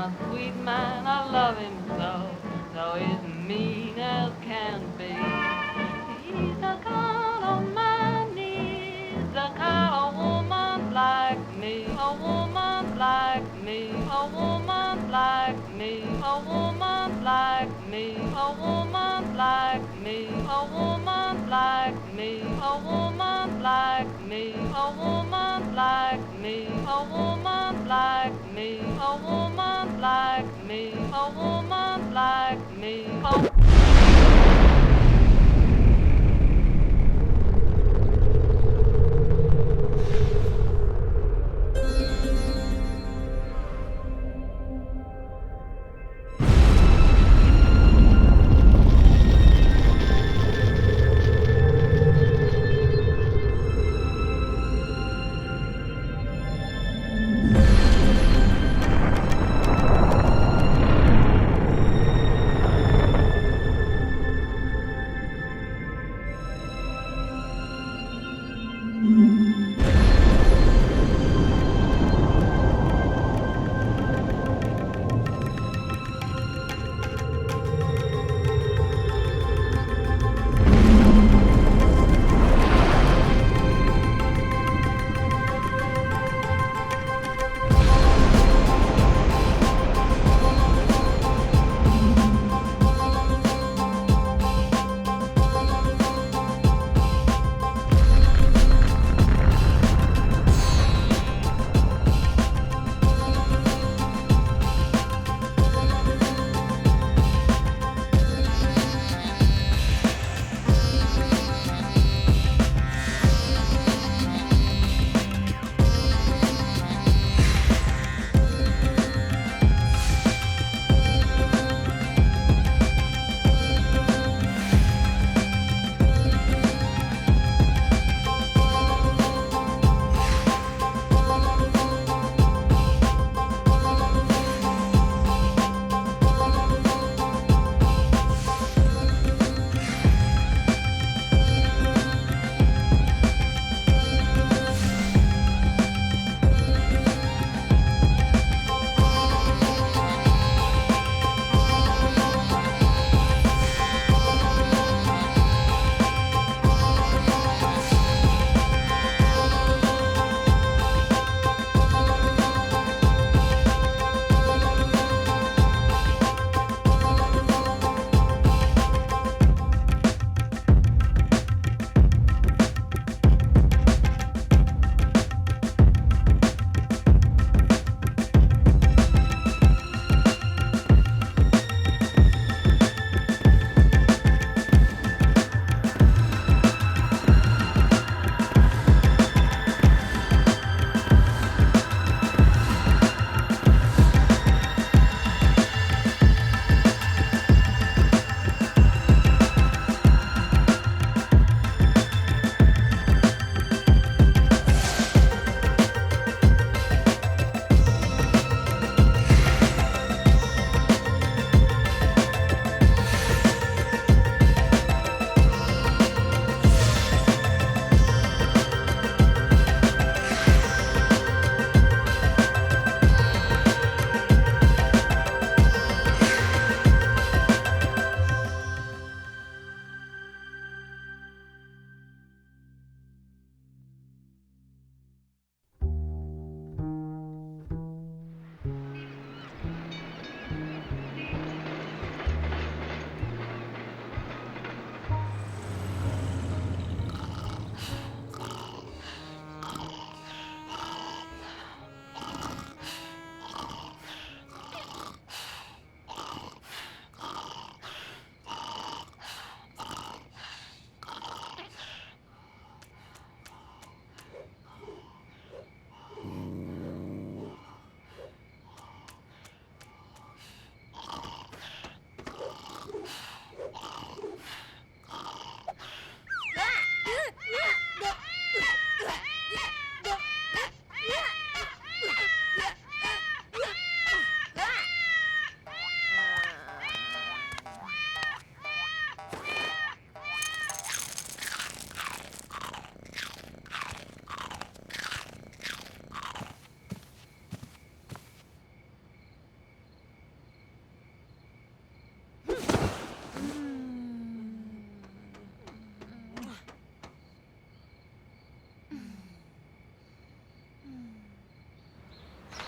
my sweet man, I love him so, though he's mean as can be. He's the kind of man needs, the kind of woman like me, a woman like me, a woman like me, a woman like me, a woman like me, a woman like me, a woman like me, a woman like me, a woman like me, a woman like me, a woman like me.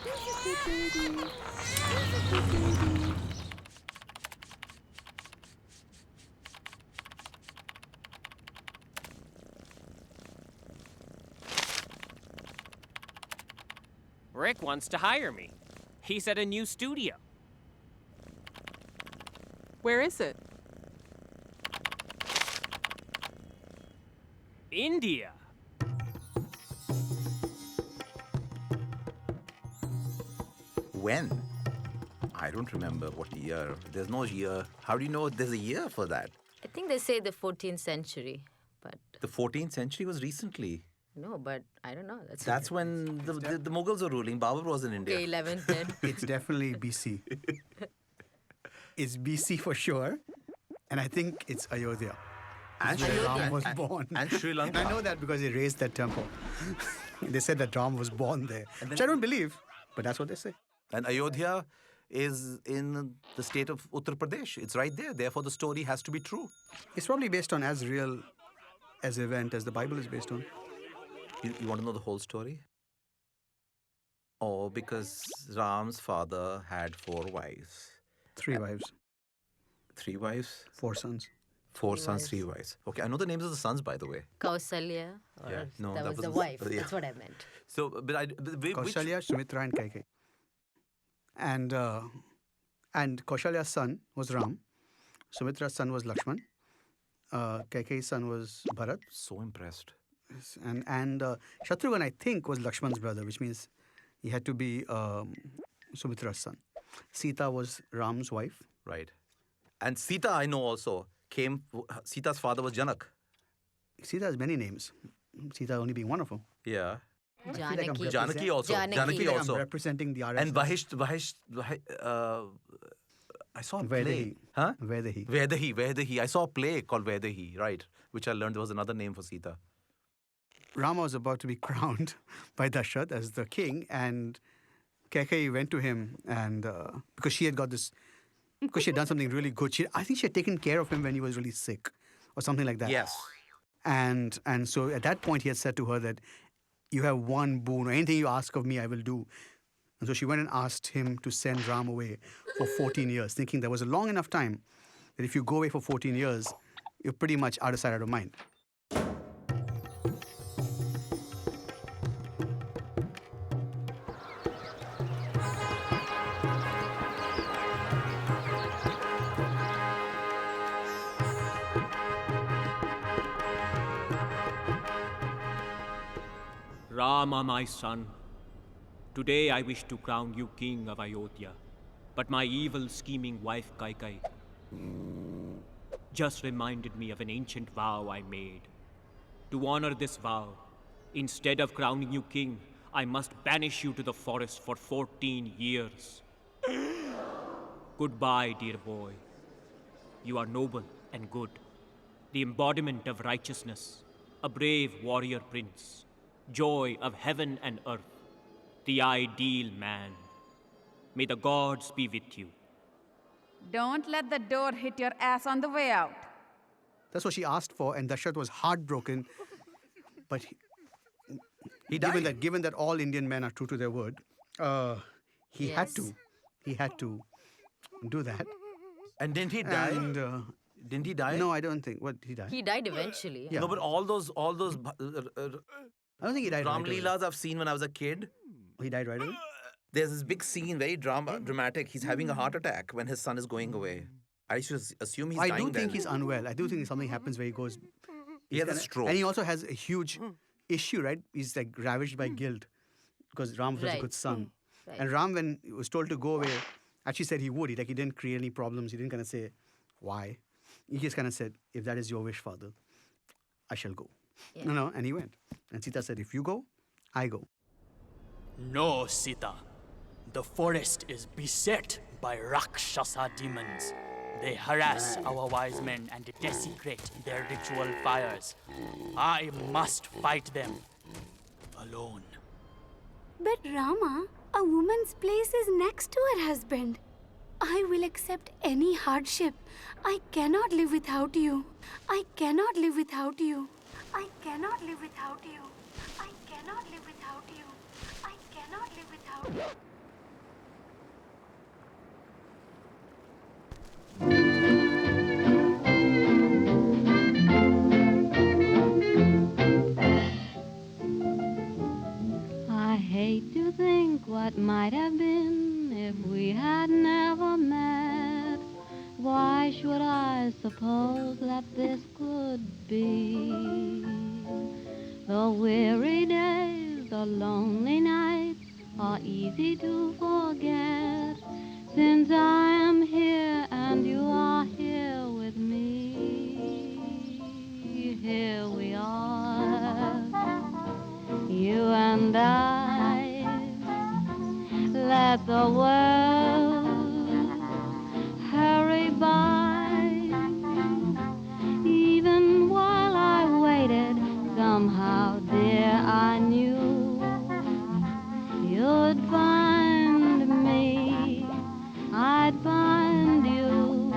He's a good baby. He's a good baby. Rick wants to hire me. He's at a new studio. Where is it? India. When? I don't remember what year. There's no year. How do you know there's a year for that? I think they say the 14th century, but The 14th century was recently. no, but I don't know. That's when the Mughals were ruling. Babur was in India. okay, 11th then. It's definitely BC. It's BC for sure. And I think it's Ayodhya. And Where Sri- Ram and- was and- born. and Sri Lanka. I know that because they raised that temple. They said that Ram was born there, which I don't believe, but that's what they say. And Ayodhya is in the state of Uttar Pradesh. It's right there. Therefore, the story has to be true. It's probably based on as real as event as the Bible is based on. You want to know the whole story? Oh, because Ram's father had 4 wives. 3 wives, 3 wives? 4 sons. 4 sons, 3 wives. Okay, I know the names of the sons, by the way. Kausalya. Or Yeah, no, that that was was the the- wife. yeah. That's what I meant. So, which... Kaushalya, Sumitra, and Kaikeyi. And Kaushalya's son was Ram. Sumitra's son was Lakshman. Kaikeyi's son was Bharat. So impressed. And Shatrughan, I think, was Lakshman's brother, which means he had to be Sumitra's son. Sita was Ram's wife. Right. And Sita, I know also, Sita's father was Janak. Sita has many names. Sita only being one of them. Yeah. Janaki. Janaki also. Janaki. Janaki I'm also. representing the RSS. And Vahish, I saw a play. Vaidehi. Huh? Vaidehi. Vaidehi. I saw a play called Vaidehi, right? Which I learned was another name for Sita. Rama was about to be crowned by Dashrath as the king, and Kaikeyi went to him, and because she had got this, because she had done something really good. I think she had taken care of him when he was really sick, or something like that. Yes. And so at that point he had said to her that you have one boon, or anything you ask of me, I will do. And so she went and asked him to send Ram away for 14 years, thinking there was a long enough time that if you go away for 14 years, you're pretty much out of sight, out of mind. Rama, my son, today I wish to crown you king of Ayodhya, but my evil scheming wife Kaikeyi just reminded me of an ancient vow I made. To honor this vow, instead of crowning you king, I must banish you to the forest for 14 years. Goodbye, dear boy. You are noble and good, the embodiment of righteousness, a brave warrior prince, joy of heaven and earth, the ideal man. May the gods be with you. Don't let the door hit your ass on the way out. That's what she asked for, and Dashrath was heartbroken. But He died. given that all Indian men are true to their word, he had to do that. And didn't he die? And Didn't he die? no, I don't think. What, he died? He died eventually. Yeah. No, but all those I don't think he died. Ram right away. Leelas I've seen when I was a kid. He died right away. There's this big scene, very dramatic. He's having a heart attack when his son is going away. I should assume he's I dying do think then. he's unwell. I do think something happens where he goes. He has a kinda- stroke. And he also has a huge issue, right? He's like ravaged by guilt because Ram was a Right. good son. Right. And Ram, when he was told to go away, actually said he would. He didn't create any problems. He didn't kind of say why. He just kind of said, if that is your wish, father, I shall go. Yeah. No, and he went. And Sita said, if you go, I go. No, Sita. The forest is beset by Rakshasa demons. They harass our wise men and desecrate their ritual fires. I must fight them alone. But Rama, a woman's place is next to her husband. I will accept any hardship. I cannot live without you. I cannot live without you. I cannot live without you. I cannot live without you. I cannot live without I hate to think what might have been if we had never met. Why should I suppose that this could be? The weary days, the lonely nights are easy to forget, since I am here and you are here with me. Here we are, you and I. Let the world hurry by. Even while I waited, somehow, dear, I knew you'd find me, I'd find you.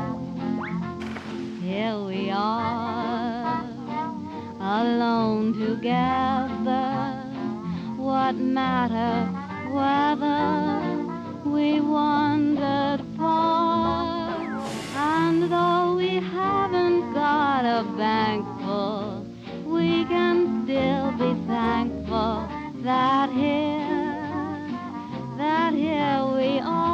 Here we are, alone together. What matter whether we wandered far? And though we haven't got a bank full, we can still be thankful that here we are.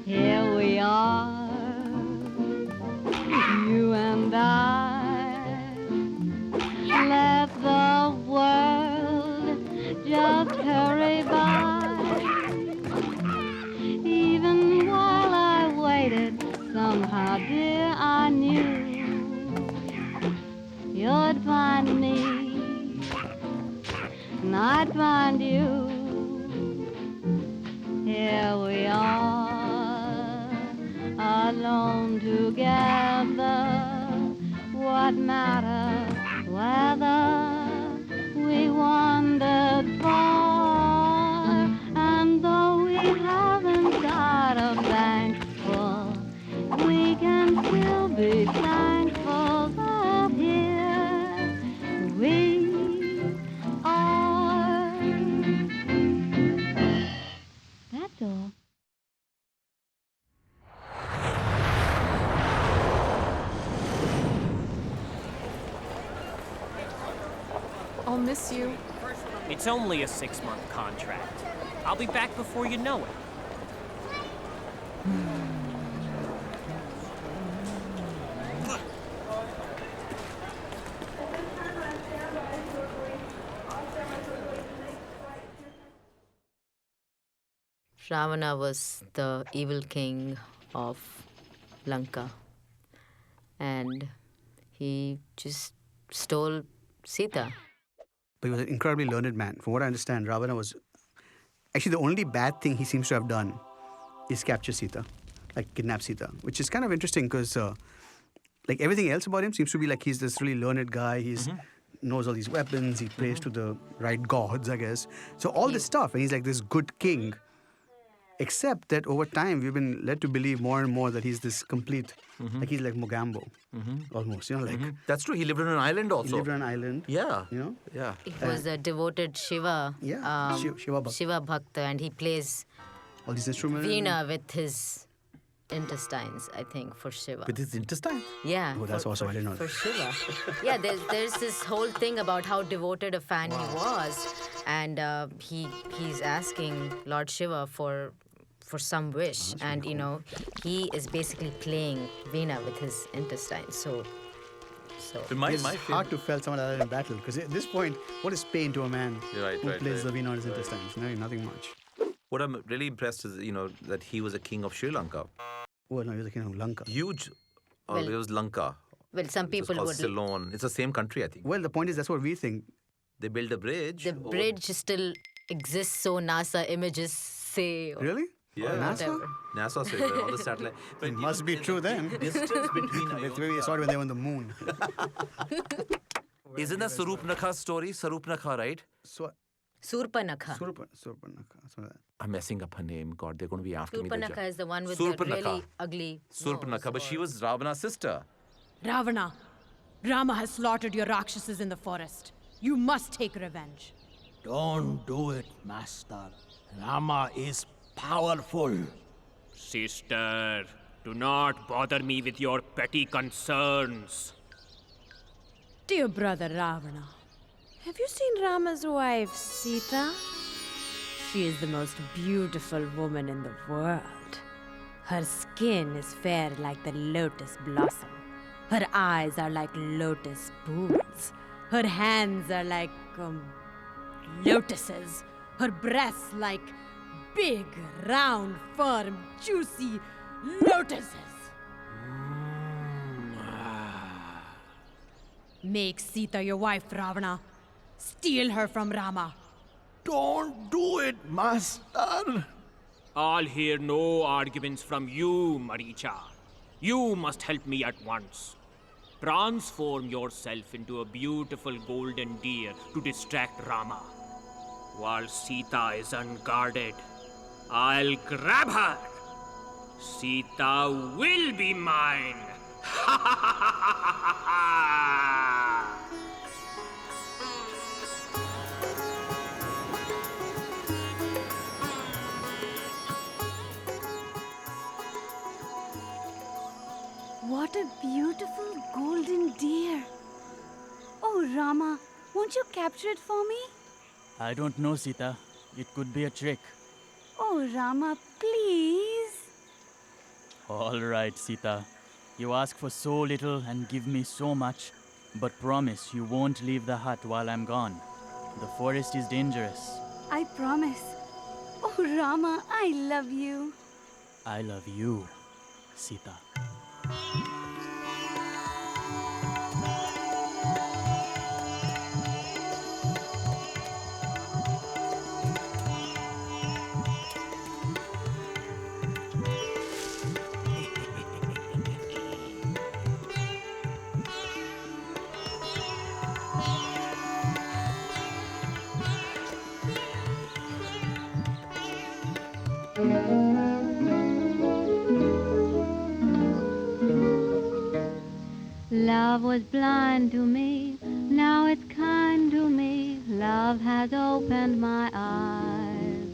Here we are, you and I. Let the world just hurry by. Even while I waited, somehow, dear, I knew you'd find me, and I'd find you. Here we are, alone together. What matter whether we wandered far? And though we haven't got a bank full, we can still be thankful that here we are. That's all. I'll miss you. It's only a 6-month contract. I'll be back before you know it. Ravana was the evil king of Lanka, and he just stole Sita. But he was an incredibly learned man. From what I understand, Ravana was... Actually, the only bad thing he seems to have done is capture Sita, like kidnap Sita, which is kind of interesting because like everything else about him seems to be like he's this really learned guy. He's knows all these weapons. He prays to the right gods, I guess. So all this stuff, and he's like this good king. Except that over time, we've been led to believe more and more that he's this complete, like he's like Mogambo, almost, you know, like... That's true. He lived on an island also. He lived on an island. Yeah. You know? Yeah. He was a devoted Shiva, Shiva Bhakta. Shiva Bhakta, and he plays All these instruments. veena with his intestines, I think, for Shiva. With his intestine? Yeah. Oh, that's awesome. I didn't know For that. Shiva. Yeah, there's this whole thing about how devoted a fan he was, and he's asking Lord Shiva for some wish, and you know he is basically playing veena with his intestines. So It's hard to feel someone like that in battle because at this point, what is pain to a man who plays the veena on his intestines? No, nothing much. What I'm really impressed is, that he was a king of Sri Lanka. Oh no, he was the king of Lanka. Huge. Well, it was Lanka. Well, some people it was would. called Ceylon. It's the same country, I think. Well, the point is that's what we think. They built a bridge. The bridge still exists, so NASA images say. Or, Really? Yeah. NASA? whatever. NASA says that on the satellite. But It must be true then. Distance between Maybe they saw it when they were on the moon. Isn't that Sarupnakha's story? Sarupnakha, right? So, Surpanakha. Surpanakha. So that- I'm messing up her name. God, they're going to be after me. Surpanakha is the one with the Surpanakha. really ugly Surpanakha, nose but she or- was Ravana's sister. Ravana, Rama has slaughtered your Rakshasas in the forest. You must take revenge. Don't do it, master. Rama is powerful. Sister, do not bother me with your petty concerns. Dear brother Ravana, have you seen Rama's wife, Sita? She is the most beautiful woman in the world. Her skin is fair like the lotus blossom. Her eyes are like lotus pools. Her hands are like lotuses. Her breasts like big, round, firm, juicy lotuses. Make Sita your wife, Ravana. Steal her from Rama. Don't do it, master. I'll hear no arguments from you, Maricha. You must help me at once. Transform yourself into a beautiful golden deer to distract Rama. While Sita is unguarded, I'll grab her. Sita will be mine. What a beautiful golden deer. Oh, Rama, won't you capture it for me? I don't know, Sita. It could be a trick. Oh, Rama, please. All right, Sita. You ask for so little and give me so much, but promise you won't leave the hut while I'm gone. The forest is dangerous. I promise. Oh, Rama, I love you. I love you, Sita. Love was blind to me, now it's kind to me. Love has opened my eyes.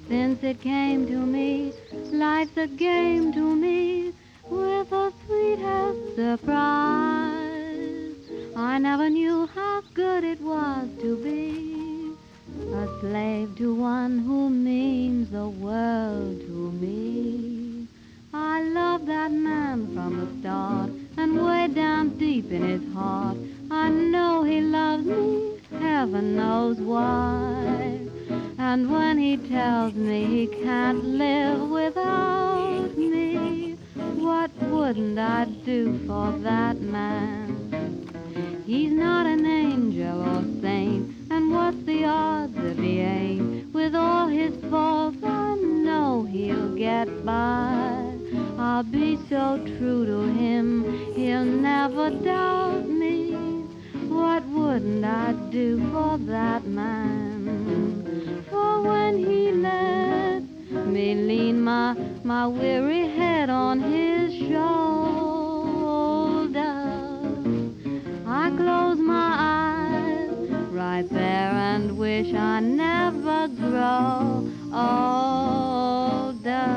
Since it came to me, life's a game to me, with the sweetest surprise. I never knew how good it was to be a slave to one who means the world to me. I love that man from the start, and way down deep in his heart, I know he loves me, heaven knows why. And when he tells me he can't live without me, what wouldn't I do for that man? He's not an angel or saint, and what's the odds if he ain't? With all his faults, I know he'll get by. I'll be so true to him, he'll never doubt me. What wouldn't I do for that man? For when he let me lean my weary head on his shoulder, I close my eyes right there and wish I never grow older.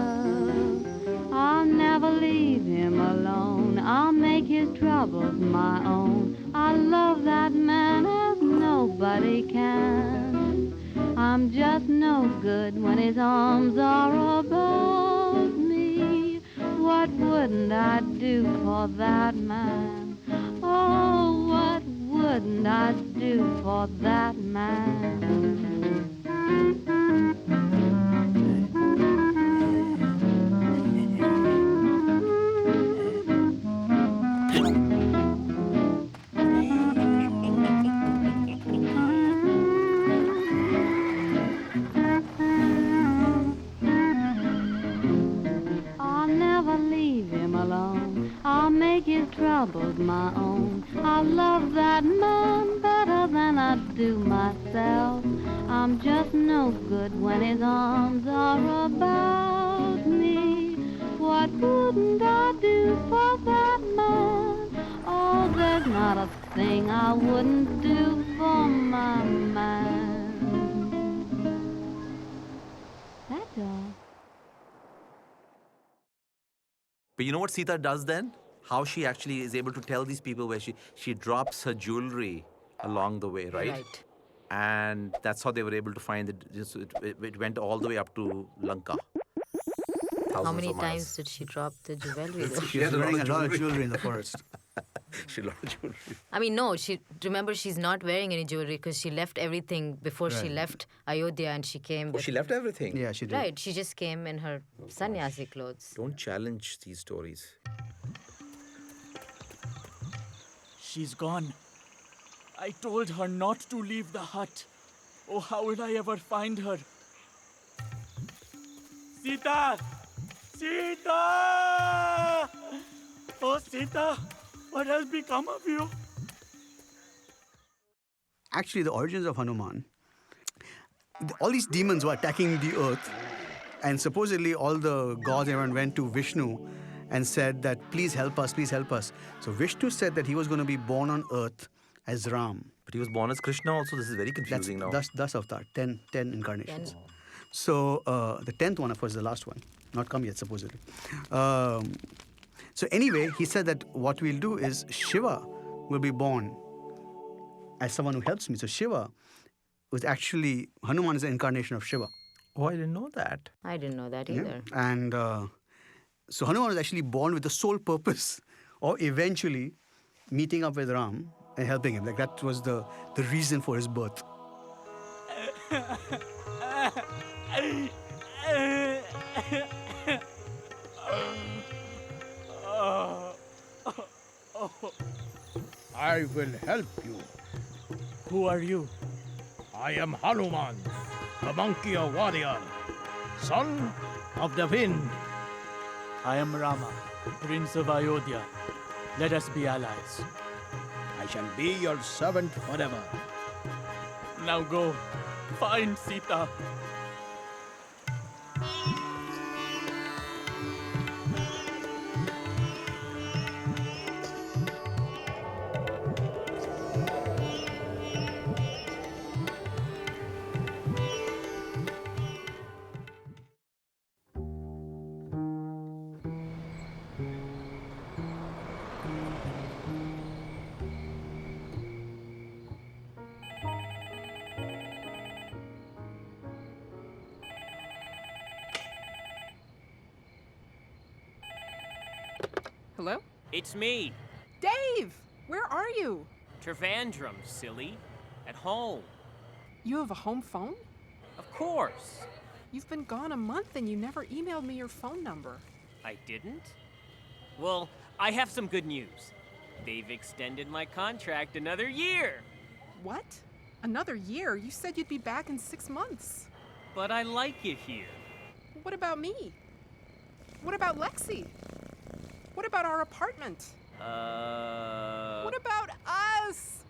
I'll never leave him alone. I'll make his troubles my own. I love that man as nobody can. I'm just no good when his arms are above me. What wouldn't I do for that man? Oh, what wouldn't I do for that man? troubles my own. I love that man better than I do myself. I'm just no good when his arms are about me. What wouldn't I do for that man? Oh, there's not a thing I wouldn't do for my man. That's all. But you know what Sita does then? How she actually is able to tell these people where she drops her jewelry along the way, right? Right. And that's how they were able to find it went all the way up to Lanka. How many of miles. times did she drop the jewelry though? She was wearing a lot of jewelry in the forest. She had a lot of jewelry. I mean, no, remember she's not wearing any jewelry because she left everything before she Right. left Ayodhya and she came Oh, with... she left everything? Yeah, she did. Right, she just came in her sannyasi clothes. Don't challenge these stories. She's gone. I told her not to leave the hut. Oh, how will I ever find her? Sita! Sita! Oh, Sita! What has become of you? Actually, the origins of Hanuman, all these demons were attacking the earth, and supposedly all the gods everyone went to Vishnu and said that, please help us, please help us. So Vishnu said that he was going to be born on earth as Ram. But he was born as Krishna also. This is very confusing now. Thus avatar, 10 incarnations. So the 10th one, of course, is the last one. Not come yet, supposedly. So anyway, he said that what we'll do is Shiva will be born as someone who helps me. So Shiva was actually, Hanuman is an incarnation of Shiva. Oh, I didn't know that. I didn't know that either. And so Hanuman was actually born with the sole purpose of eventually meeting up with Ram and helping him. Like that was the reason for his birth. I will help you. Who are you? I am Hanuman, the monkey warrior, son of the wind. I am Rama, Prince of Ayodhya. Let us be allies. I shall be your servant forever. Now go, find Sita. Hello? It's me, Dave! Where are you? Trivandrum, silly. At home. You have a home phone? Of course. You've been gone a month and you never emailed me your phone number. I didn't? Well, I have some good news. They've extended my contract another year. What? Another year? You said you'd be back in 6 months. But I like it here. What about me? What about Lexi? What about our apartment? What about us?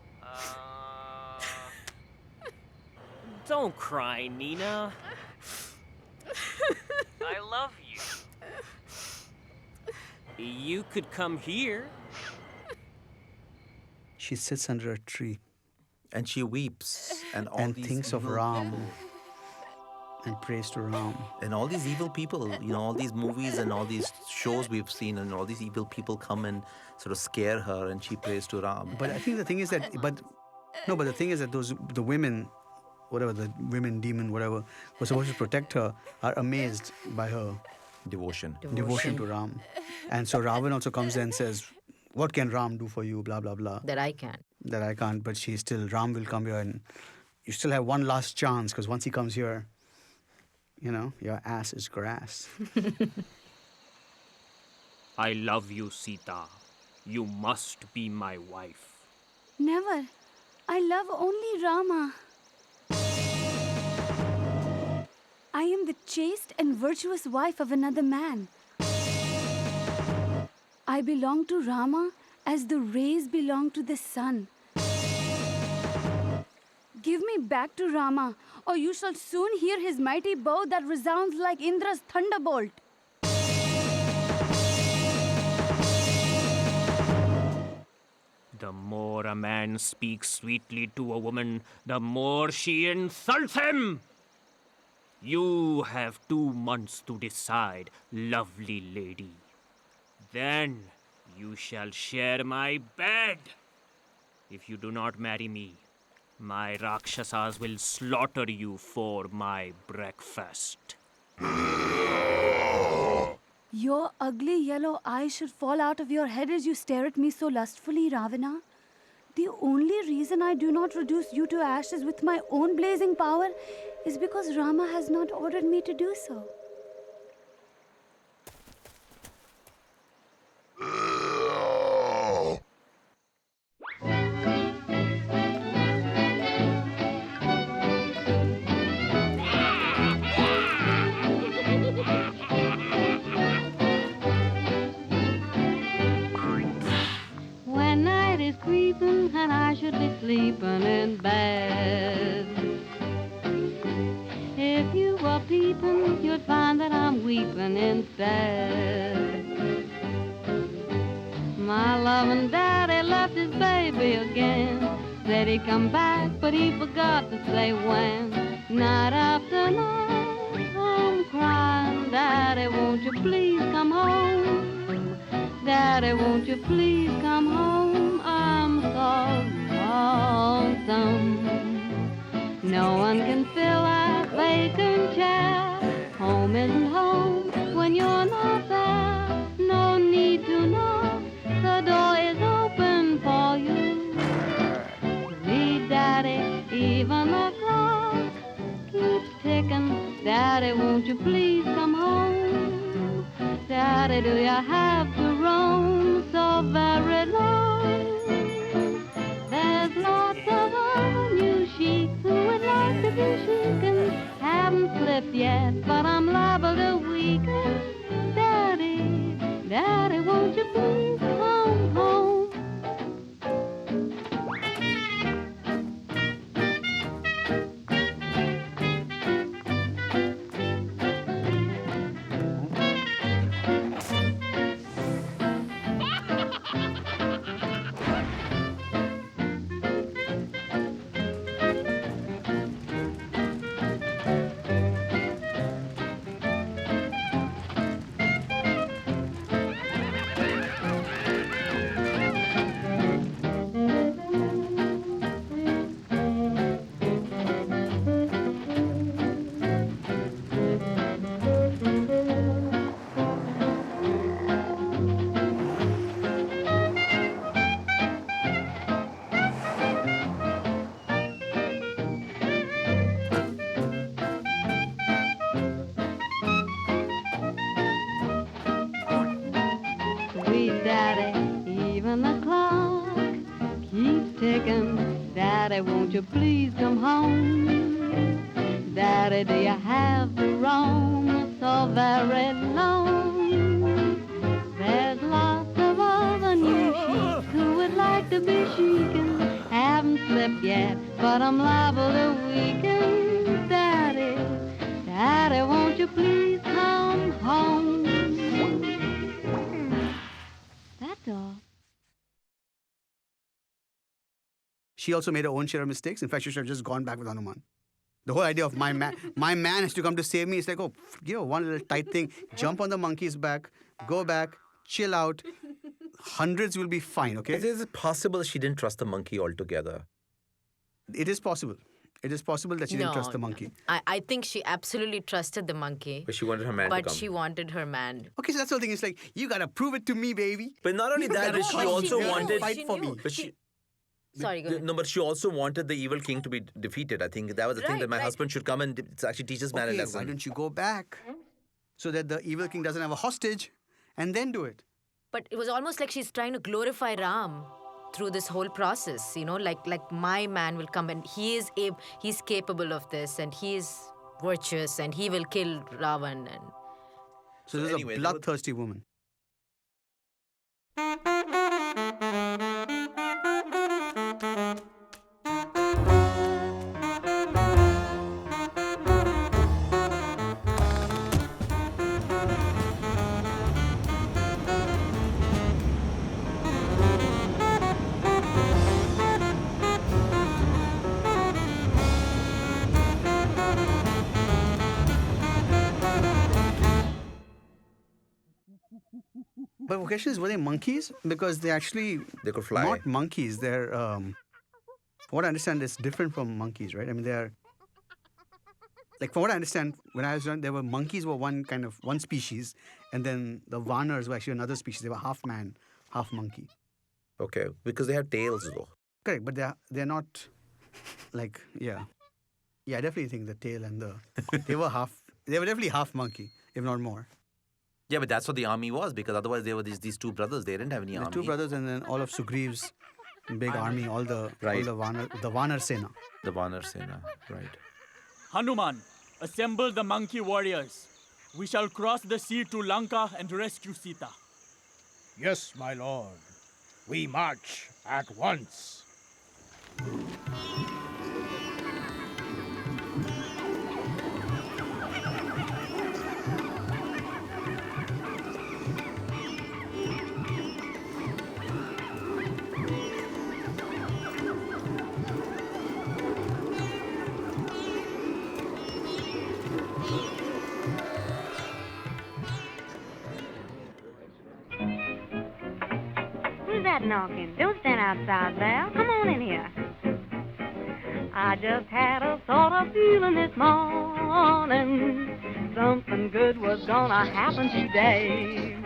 Don't cry, Nina. I love you. You could come here. She sits under a tree And she weeps. And all and these thinks of evil Ram people. and prays to Ram. And all these evil people, all these movies and all these shows we've seen, and all these evil people come and sort of scare her, and she prays to Ram. But I think the thing is that, the thing is that the women, whatever, the women, demon, whatever, were supposed to protect her, are amazed by her Devotion. devotion to Ram. And so Ravan also comes there and says, what can Ram do for you, blah, blah, blah. That I can. That I can't, but Ram will come here and you still have one last chance, because once he comes here, your ass is grass. I love you, Sita. You must be my wife. Never. I love only Rama. I am the chaste and virtuous wife of another man. I belong to Rama as the rays belong to the sun. Give me back to Rama, or you shall soon hear his mighty bow that resounds like Indra's thunderbolt. The more a man speaks sweetly to a woman, the more she insults him. You have 2 months to decide, lovely lady. Then you shall share my bed. If you do not marry me, my Rakshasas will slaughter you for my breakfast. Your ugly yellow eyes should fall out of your head as you stare at me so lustfully, Ravana. The only reason I do not reduce you to ashes with my own blazing power is because Rama has not ordered me to do so. When night is creeping and I should be sleeping in bed, if you were peeping, you'd find that I'm weeping instead. My loving daddy left his baby again. Said he'd come back, but he forgot to say when. Night after night, I'm crying, Daddy, won't you please come home? Daddy, won't you please come home? I'm so lonesome. No one can fill that vacant chair. Home isn't home when you're not there. No need to knock, the door is open for you. Read, Daddy, even the clock keeps ticking. Daddy, won't you please come home? Daddy, do you have to roam so very long? There's lots of other new sheiks who would like to be chicken. Haven't slipped yet, but I'm liable to weaken. Daddy, Daddy, won't you please come home? Daddy, won't you please come home? Daddy, do you have to roam so very long? There's lots of other new sheiks who would like to be chicken. Haven't slipped yet, but I'm liable to weaken. Daddy, Daddy, won't you please come home? That's all. She also made her own share of mistakes. In fact, she should have just gone back with Hanuman. The whole idea of my man has to come to save me. It's like, oh, one little tight thing. Jump on the monkey's back, go back, chill out. Hundreds will be fine, okay? Is it possible she didn't trust the monkey altogether? It is possible. It is possible that she didn't trust the monkey. I think she absolutely trusted the monkey. But she wanted her man to come. But she wanted her man. Okay, so that's the whole thing. It's like, you got to prove it to me, baby. But not only that, but she also wanted... Fight for me. But she... Sorry, go ahead. No, but she also wanted the evil king to be defeated. I think that was the thing, that my husband should come and actually teach his man a lesson. Why don't you go back so that the evil king doesn't have a hostage and then do it? But it was almost like she's trying to glorify Ram through this whole process, you know, like my man will come and he's capable of this and he is virtuous and he will kill Ravan. And so this is a bloodthirsty woman. But the question is, were they monkeys? Because they actually They could fly. not monkeys. They're from what I understand, it's different from monkeys, right? I mean, they're like from what I understand, when I was young, there were monkeys were one species, and then the Vanars were actually another species. They were half man, half monkey. Okay, because they have tails though. Correct, but they're not like yeah. I definitely think the tail and they were definitely half monkey, if not more. Yeah, but that's what the army was, because otherwise they were these two brothers. They didn't have any The army. two brothers and then all of Sugriev's big army, all the Vanar Sena. The Vanar Sena, right. Hanuman, assemble the monkey warriors. We shall cross the sea to Lanka and rescue Sita. Yes, my lord. We march at once. Who's that knocking? Don't stand outside there. Come on in here. I just had a sort of feeling this morning something good was gonna happen today.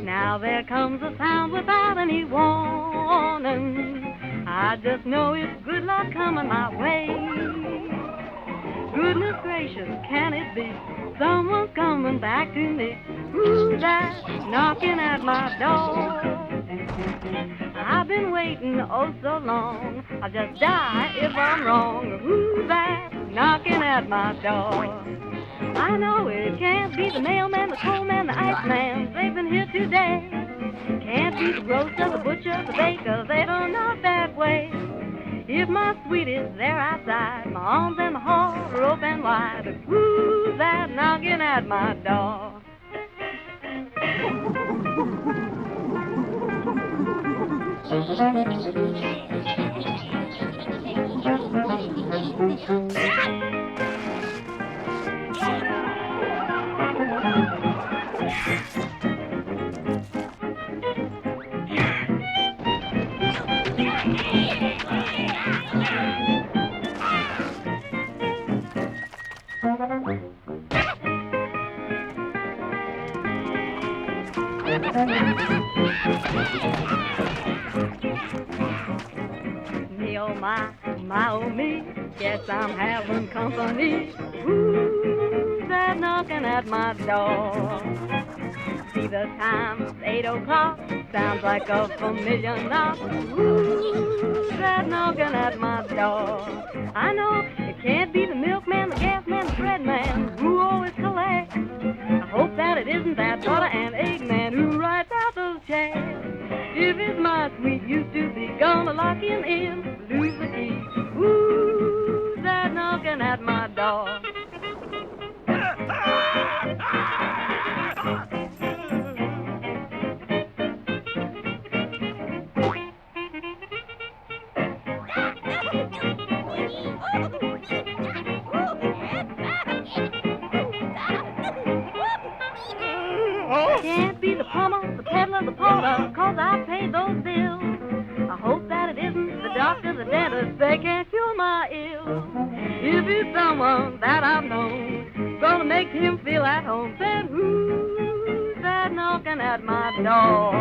Now there comes a sound without any warning. I just know it's good luck coming my way. Goodness gracious, can it be? Someone's coming back to me. Who's that knocking at my door? I've been waiting oh so long. I'll just die if I'm wrong. Who's that knocking at my door? I know it can't be the mailman, the coalman, the iceman. They've been here today. Can't be the grocer, the butcher, the baker. They don't knock that way. If my sweet is there outside, my arms and my heart are open wide. Who's that knocking at my door? Me oh my oh me, guess I'm having company. Who's that knocking at my door? See the time, it's 8 o'clock, sounds like a familiar knock. Who's that knocking at my door? I know it can't be the milkman, the gas man, the bread man, who always collects. I hope that it isn't that butter and egg man who writes out those checks. If it's my sweet used to be, gonna lock him in, lose the key. Who's that knocking at my door? Can't be the plumber, the peddler, the porter, 'cause I paid those bills. I hope that it isn't the doctor, the dentist, they can't cure my ill. If it's someone that I've known, gonna make him feel at home, then who's that knocking at my door?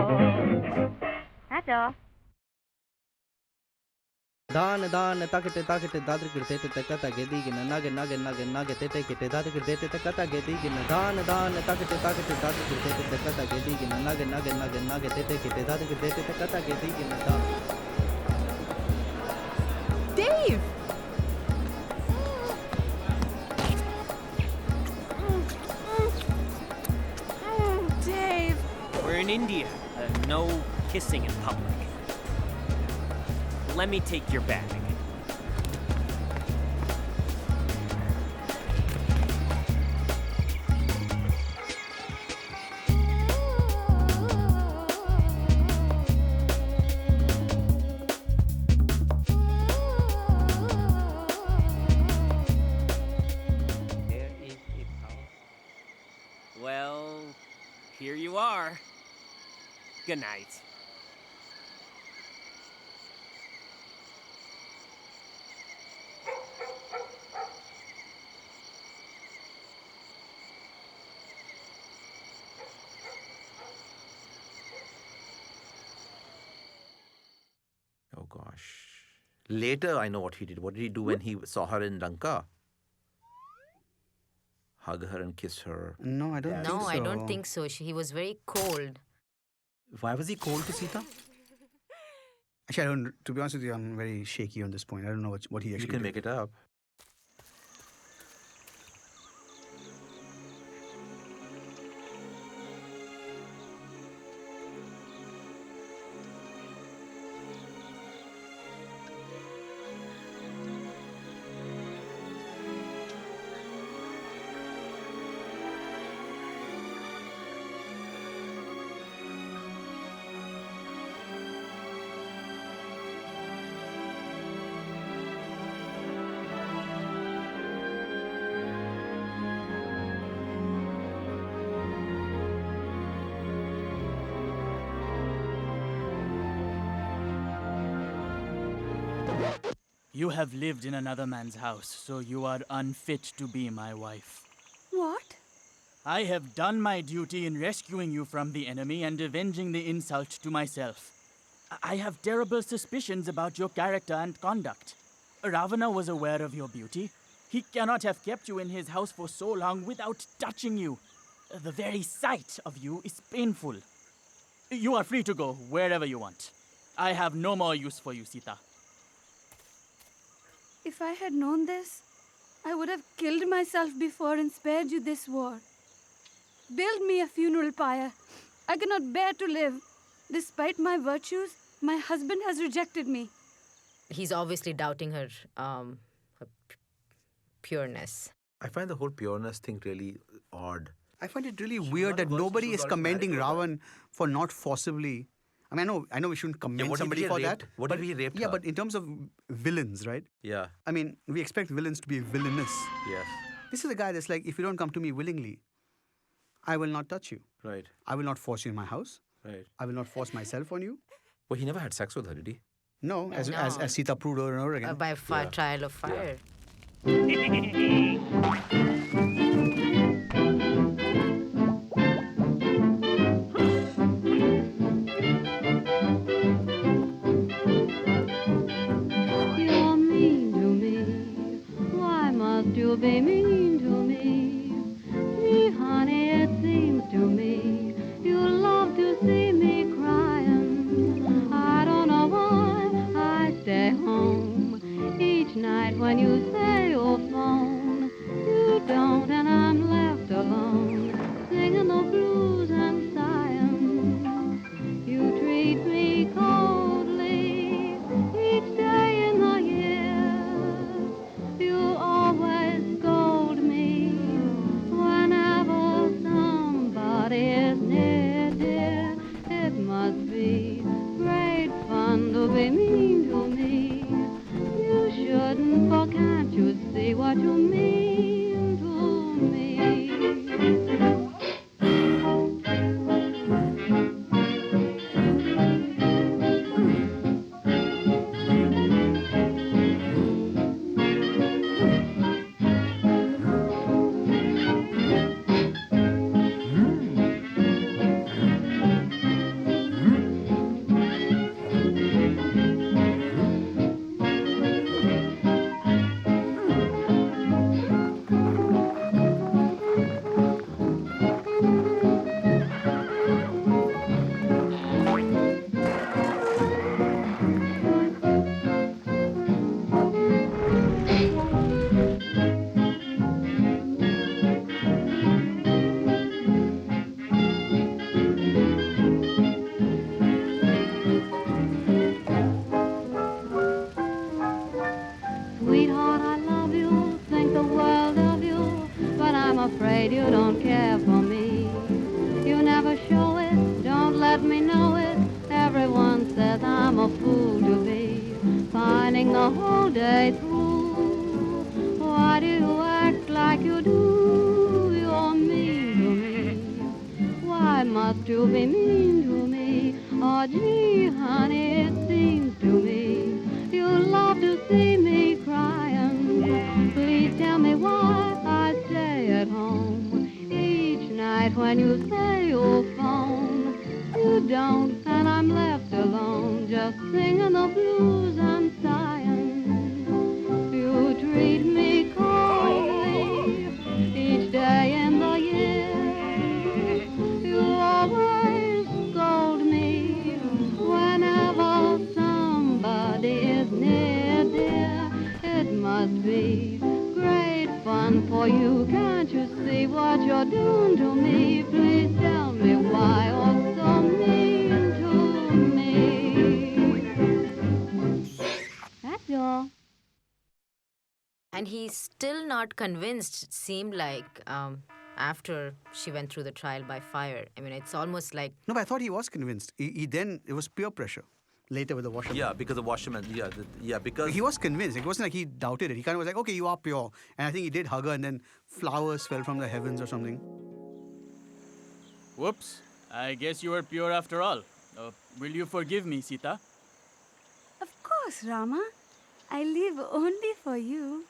That's all. दान दान ताकते ताकते दादर करते ते कता गेदी गिन नागे नागे नागे नागे ते केते दादर करते ते कता गेदी गिन दान दान ताकते ताकते दादर करते ते कता गेदी गिन नागे नागे नागे नागे ते केते दादर करते ते कता गेदी गिन दान Dave! Dave! We're in India. No kissing in public. Let me take your bag. here you are. Good night. Oh gosh. Later, I know what he did. What did he do when he saw her in Lanka? Hug her and kiss her. No, I don't think so. No, I don't think so. He was very cold. Why was he cold to Sita? Actually, I don't. To be honest with you, I'm very shaky on this point. I don't know what he actually You can did. make it up. You have lived in another man's house, so you are unfit to be my wife. What? I have done my duty in rescuing you from the enemy and avenging the insult to myself. I have terrible suspicions about your character and conduct. Ravana was aware of your beauty. He cannot have kept you in his house for so long without touching you. The very sight of you is painful. You are free to go wherever you want. I have no more use for you, Sita. If I had known this, I would have killed myself before and spared you this war. Build me a funeral pyre. I cannot bear to live. Despite my virtues, my husband has rejected me. He's obviously doubting her, pureness. I find the whole pureness thing really odd. I find it really weird that nobody is commending Ravan for not forcibly. I mean, I know we shouldn't commend somebody for that. What if he raped her? Yeah, but in terms of villains, right? Yeah. I mean, we expect villains to be villainous. Yes. This is a guy that's like, if you don't come to me willingly, I will not touch you. Right. I will not force you in my house. Right. I will not force myself on you. Well, he never had sex with her, did he? No, as Sita proved over and over again. By trial of fire. You're mean to me. Why must you be mean to me? See, honey, it seems to me you love to see me crying. I don't know why I stay home each night when you say you'll phone. You must you be mean to me? Oh, gee, honey, it seems to me you love to see me crying. Please tell me why I stay at home each night when you say you'll phone. You don't, and I'm left alone, just singing the blues and sighing. You treat me coldly each day in the year. You always scold me whenever somebody is near, dear. It must be great fun for you. Can't you see what you're doing to me? Please tell me why you're so mean to me. That's all. And he's still not convinced, it seemed like, after she went through the trial by fire. I mean, it's almost like... No, but I thought he was convinced. He then, it was peer pressure later with the washerman. Yeah, because the washerman, because... He was convinced. It wasn't like he doubted it. He kind of was like, okay, you are pure. And I think he did hug her and then flowers fell from the heavens or something. Whoops. I guess you were pure after all. Will you forgive me, Sita? Of course, Rama. I live only for you.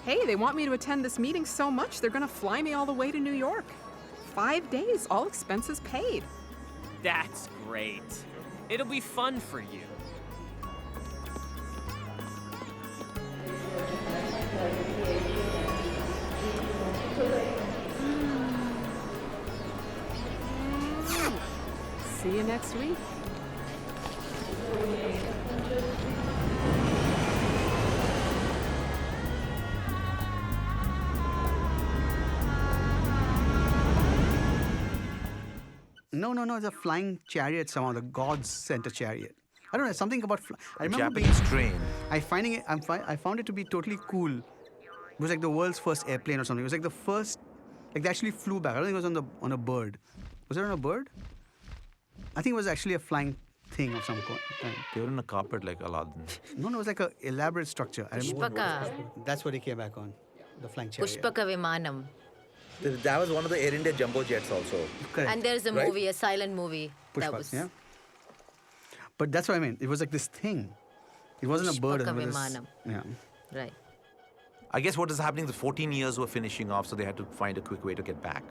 Hey, they want me to attend this meeting so much, they're gonna fly me all the way to New York. 5 days, all expenses paid. That's great. It'll be fun for you. See you next week. No, it's a flying chariot somehow. The gods sent a chariot. I don't know, something about... I remember Japanese train. I found it to be totally cool. It was like the world's first airplane or something. It was like the first... Like they actually flew back. I don't think it was on a bird. Was it on a bird? I think it was actually a flying thing of some kind. They were in a carpet like Aladdin. No, it was like an elaborate structure. Pushpaka. That's what he came back on. The flying chariot. Pushpaka Vimanam. That was one of the Air India jumbo jets also. Correct. And there's a movie, a silent movie. That was... Yeah. But that's what I mean. It was like this thing. It wasn't a bird. Pushpaka Vimanam. Yeah. Right. I guess what is happening, the 14 years were finishing off, so they had to find a quick way to get back.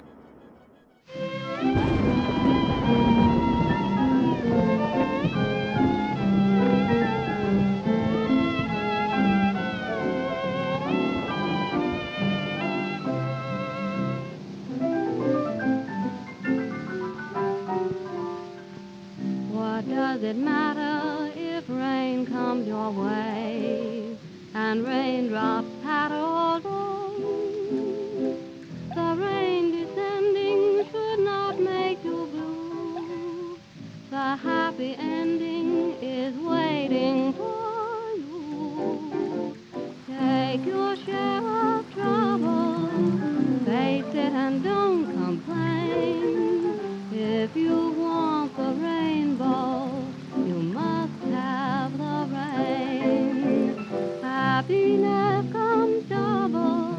What does it matter if rain comes your way and raindrops patter all day? The rain descending should not make you blue. The happy ending is waiting for you. Take your share of trouble, face it and don't complain. If you want the rainbow, you must have the rain. Happiness comes double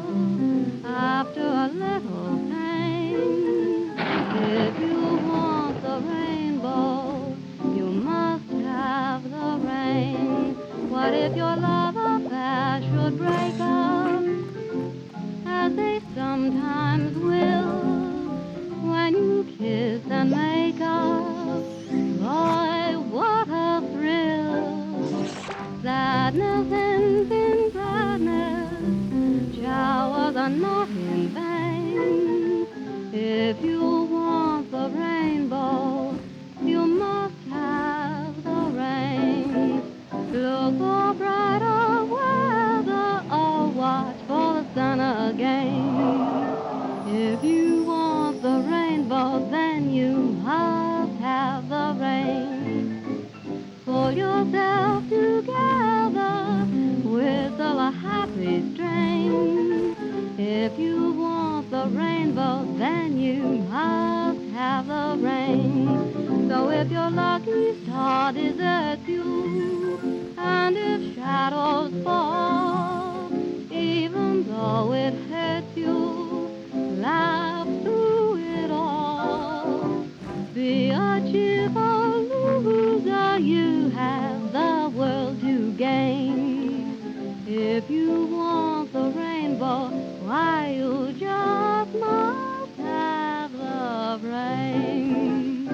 after a little pain. If you want the rainbow, you must have the rain. What if your love affair should break up, as they sometimes will, when you kiss and make up? Boy, what a thrill! Sadness ends in gladness, showers are not in vain. If you want the rainbow, you must have the rain. Look for brighter weather or watch for the sun again. If you want the rainbow, then you must have the rain. Pull yourself together, whistle a happy strain. If you you must have the rain. So if your lucky star deserts you, and if shadows fall, even though it hurts you, laugh through it all. Be a cheerful loser, you have the world to gain. If you want the rainbow, why you just must have the rain.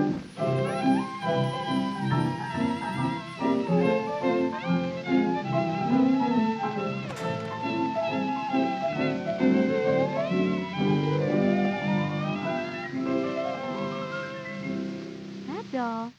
That's all.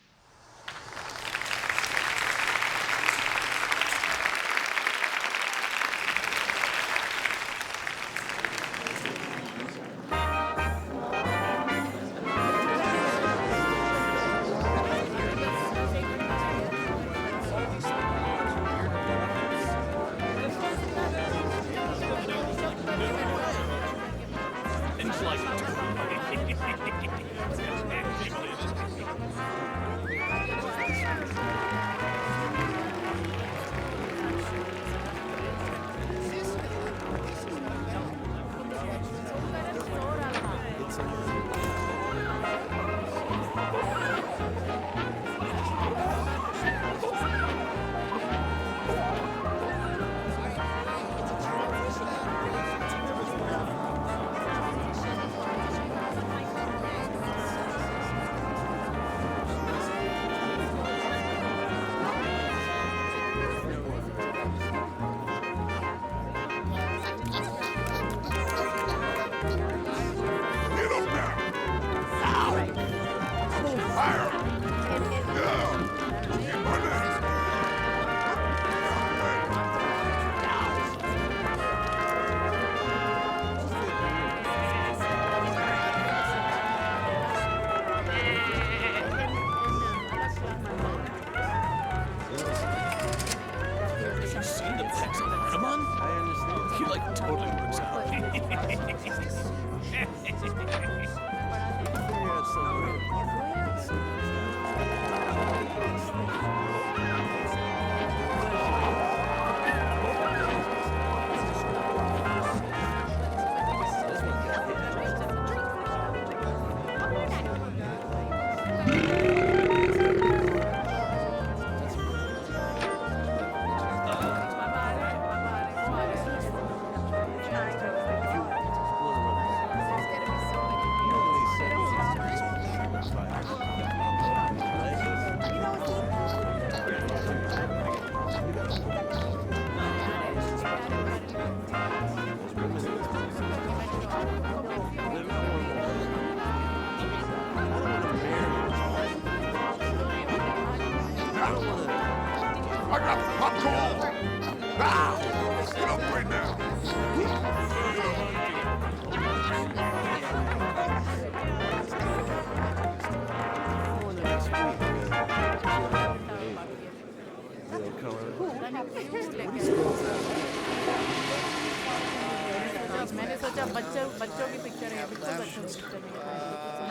मैंने सोचा बच्चों बच्चों की picture है बिल्कुल बच्चों की picture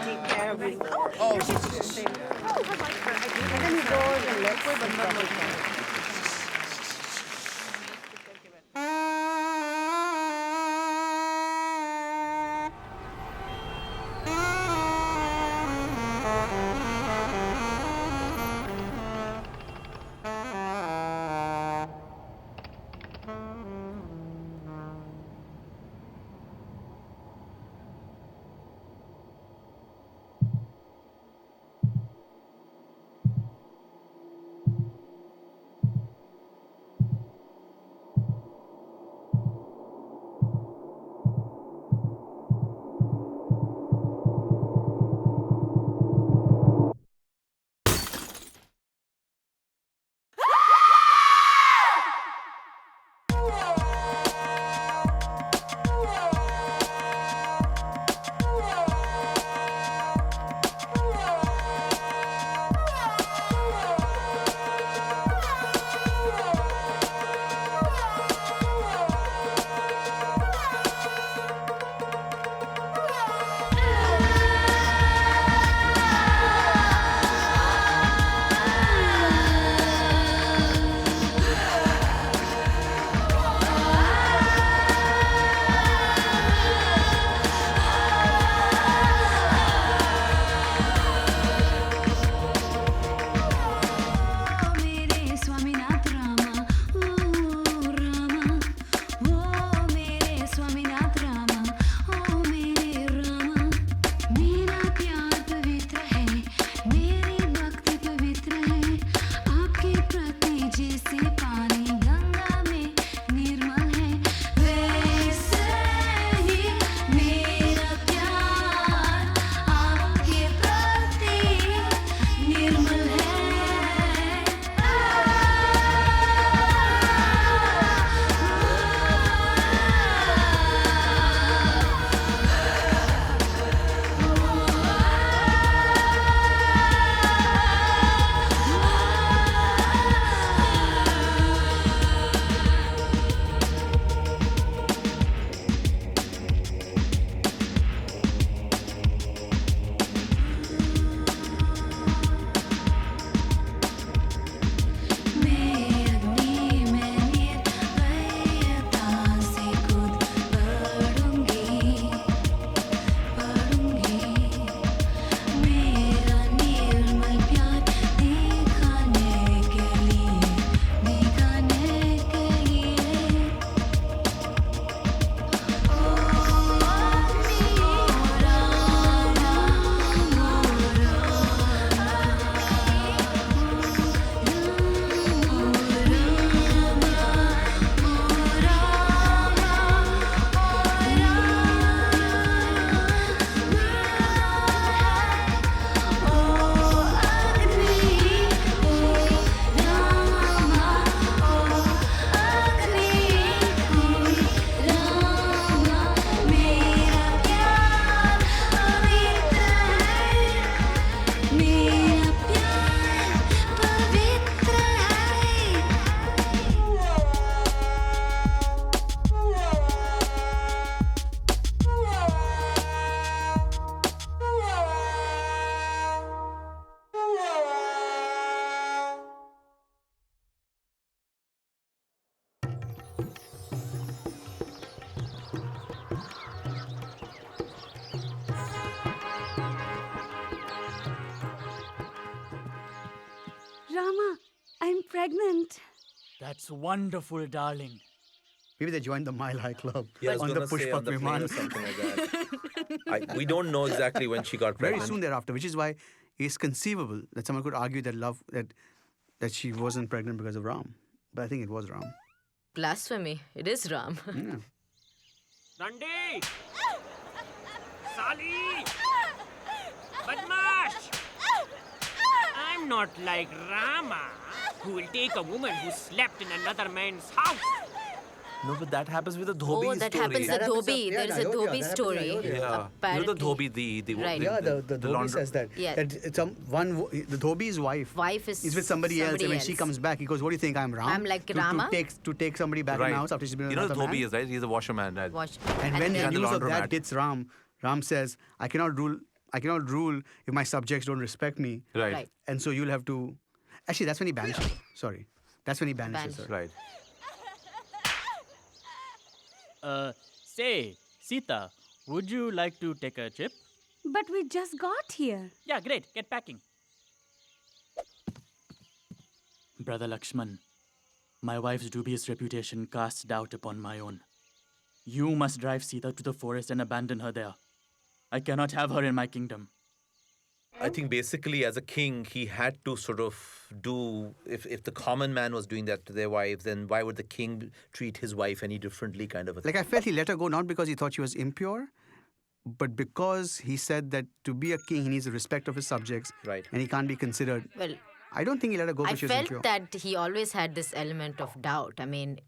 नहीं कोई बंदा बोलता है Rama, I'm pregnant. That's wonderful, darling. Maybe they joined the Mile High Club Yeah, I was on the gonna say on Pushpak the plane or Viman. something like that. We don't know exactly when she got Very pregnant. soon thereafter, which is why it's conceivable that someone could argue that she wasn't pregnant because of Ram. But I think it was Ram. Blasphemy. It is Ram. Yeah. Dandi! Sali! Badmash! I'm not like Rama, who will take a woman who slept in another man's house. No, but that happens with the Dhobi Oh, that story. happens the Dhobi. There is a Dhobi story. Yeah. You know Apparently. the Dhobi, the Right. Yeah, the Dhobi says that. Yeah. That the Dhobi's wife is with somebody else, and when else. she comes back, he goes, "What do you think? I'm Ram? I'm like Rama?" To take somebody back in Right. the house after she's been with You know the another Dhobi man? is, right? He's a washerman. Right? And when the And the news of that laundromat. hits Ram, Ram says, I cannot rule if my subjects don't respect me. Right. And so you'll have to... Actually, that's when he banishes her. Sorry. That's when he banishes her. Right. Say, Sita, would you like to take a trip? But we just got here. Yeah, great. Get packing. Brother Lakshman, my wife's dubious reputation casts doubt upon my own. You must drive Sita to the forest and abandon her there. I cannot have her in my kingdom. I think basically as a king, he had to sort of do, if the common man was doing that to their wives, then why would the king treat his wife any differently kind of a thing? Like, I felt he let her go not because he thought she was impure, but because he said that to be a king, he needs the respect of his subjects. Right. And he can't be considered... Well, I don't think he let her go I because she was impure. felt that he always had this element of doubt. I mean,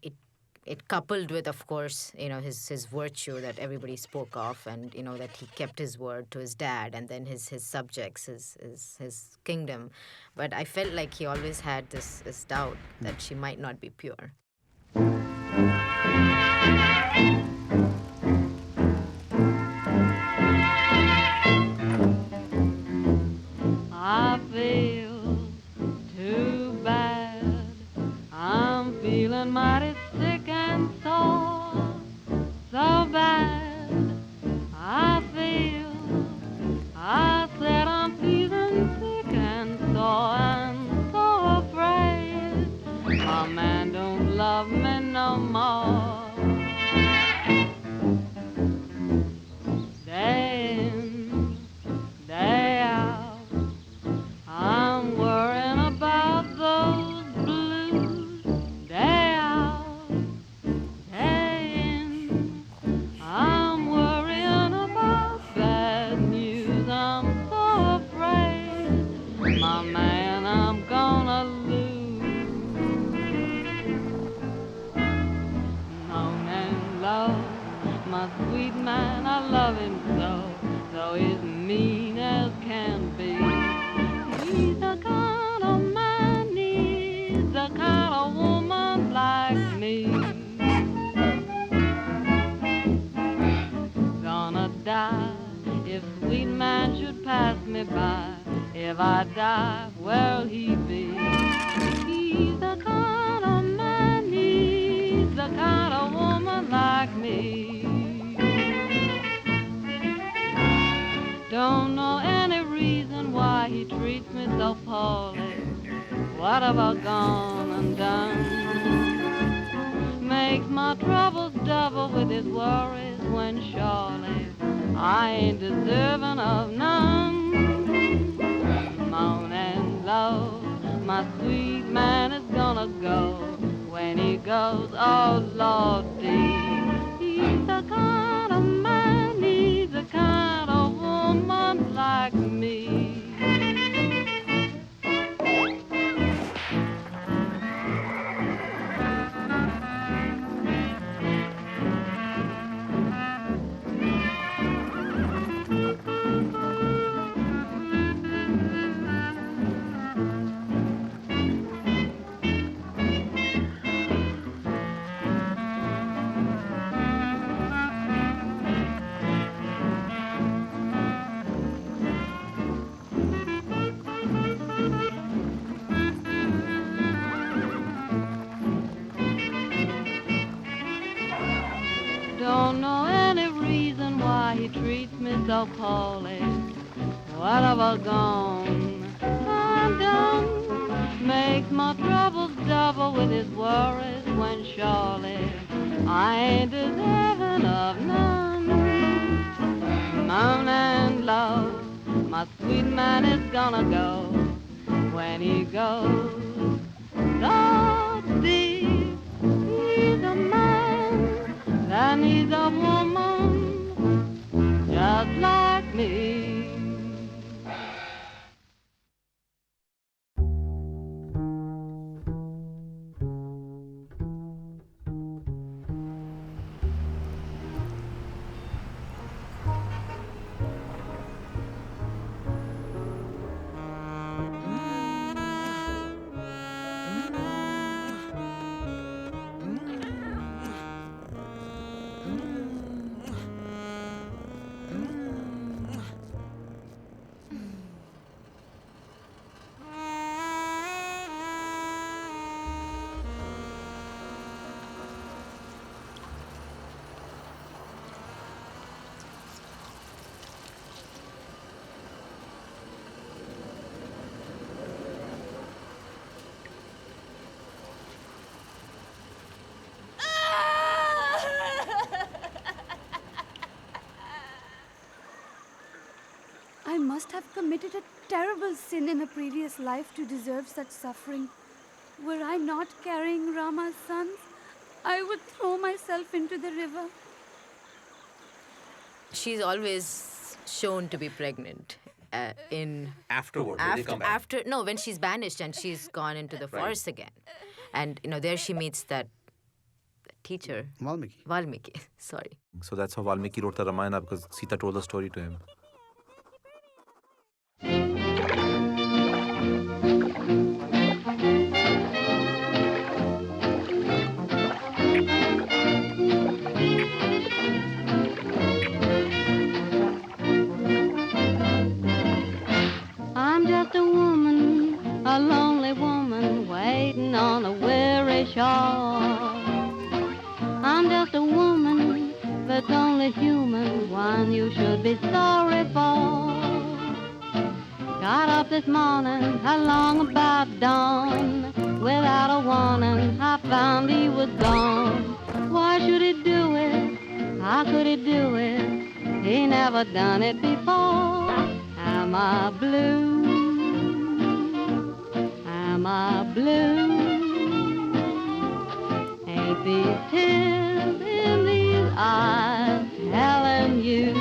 it coupled with, of course, his virtue that everybody spoke of, and that he kept his word to his dad, and then his subjects, his kingdom. But I felt like he always had this doubt that she might not be pure. I feel too bad. I'm feeling mighty sick and sore. So bad. I said I'm feeling sick and sore and so afraid. My man don't love me no more. Day in, day out, I'm worrying about those blues. Day out, day in, I'm worrying about bad news. I'm so afraid, my man, I'm gonna lose. Moan and love, my sweet man, I love him so. Though he's mean as can be, he's the kind of man needs the kind of woman like me. Gonna die if sweet man should pass me by. If I die, where'll he be? He's the kind of man needs the kind of woman like me. Don't know any reason why he treats me so poorly. What have I gone and done? Makes my troubles double with his worries when surely I ain't deserving of none. Moan and love, my sweet man is gonna go. When he goes, oh Lordy, he's the kind of man, he's the kind of woman like me. Don't know any reason why he treats me so poorly. What have I gone and done? makes my troubles double with his worries when surely I ain't deserving of none. Moan and love, my sweet man is gonna go. When he goes, so deep, he's a man that needs a woman just like me. I must have committed a terrible sin in a previous life to deserve such suffering. Were I not carrying Rama's sons, I would throw myself into the river. She's always shown to be pregnant Afterward, when they come back. when she's banished and she's gone into the forest again. And, there she meets that teacher. Valmiki, sorry. So that's how Valmiki wrote the Ramayana, because Sita told the story to him. I'm just a woman, a lonely woman, waiting on a weary shore. I'm just a woman that's only human, one you should be sorry for. Got up this morning, along about dawn, without a warning, I found he was gone. Why should he do it? How could he do it? He never done it before. Am I blue? Am I blue? Ain't these tears in these eyes telling you?